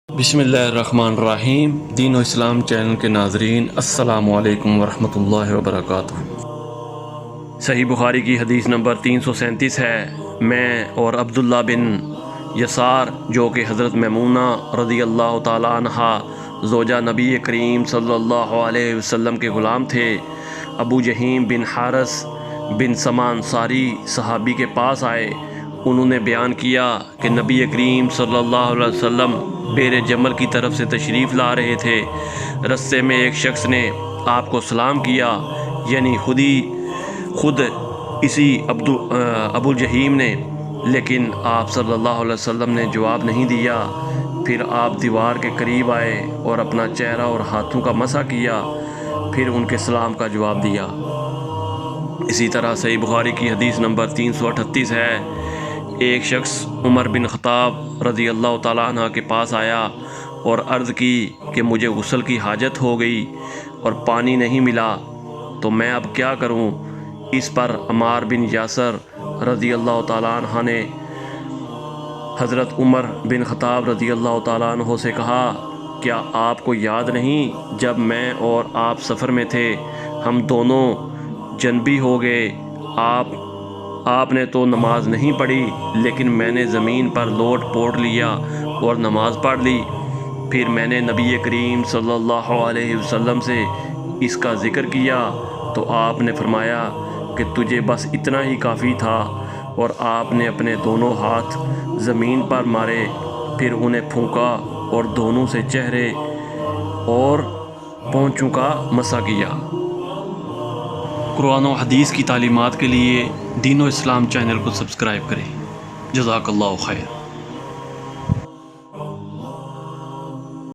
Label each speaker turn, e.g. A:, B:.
A: بسم اللہ الرحمن الرحیم۔ دین و اسلام چینل کے ناظرین، السلام علیکم ورحمۃ اللہ وبرکاتہ۔ صحیح بخاری کی حدیث نمبر 337 ہے، میں اور عبداللہ بن یسار جو کہ حضرت میمونہ رضی اللہ تعالیٰ عنہا زوجہ نبی کریم صلی اللہ علیہ وسلم کے غلام تھے، ابو جہیم بن حارث بن سما انصاری صحابی کے پاس آئے۔ انہوں نے بیان کیا کہ نبی کریم صلی اللہ علیہ وسلم بیر جمل کی طرف سے تشریف لا رہے تھے۔ رستے میں ایک شخص نے آپ کو سلام کیا، یعنی خود اسی ابو جہیم نے، لیکن آپ صلی اللہ علیہ وسلم نے جواب نہیں دیا۔ پھر آپ دیوار کے قریب آئے اور اپنا چہرہ اور ہاتھوں کا مسح کیا، پھر ان کے سلام کا جواب دیا۔ اسی طرح صحیح بخاری کی حدیث نمبر 338 ہے، ایک شخص عمر بن خطاب رضی اللہ تعالیٰ عنہ کے پاس آیا اور عرض کی کہ مجھے غسل کی حاجت ہو گئی اور پانی نہیں ملا، تو میں اب کیا کروں؟ اس پر عمار بن یاسر رضی اللہ تعالیٰ عنہ نے حضرت عمر بن خطاب رضی اللہ تعالیٰ عنہ سے کہا، کیا آپ کو یاد نہیں جب میں اور آپ سفر میں تھے، ہم دونوں جنبی ہو گئے، آپ نے تو نماز نہیں پڑھی، لیکن میں نے زمین پر لوٹ پوٹ لیا اور نماز پڑھ لی۔ پھر میں نے نبی کریم صلی اللہ علیہ وسلم سے اس کا ذکر کیا تو آپ نے فرمایا کہ تجھے بس اتنا ہی کافی تھا، اور آپ نے اپنے دونوں ہاتھ زمین پر مارے، پھر انہیں پھونکا اور دونوں سے چہرے اور پونچھوں کا مسح کیا۔ قرآن و حدیث کی تعلیمات کے لیے دین و اسلام چینل کو سبسکرائب کریں۔ جزاک اللہ خیر۔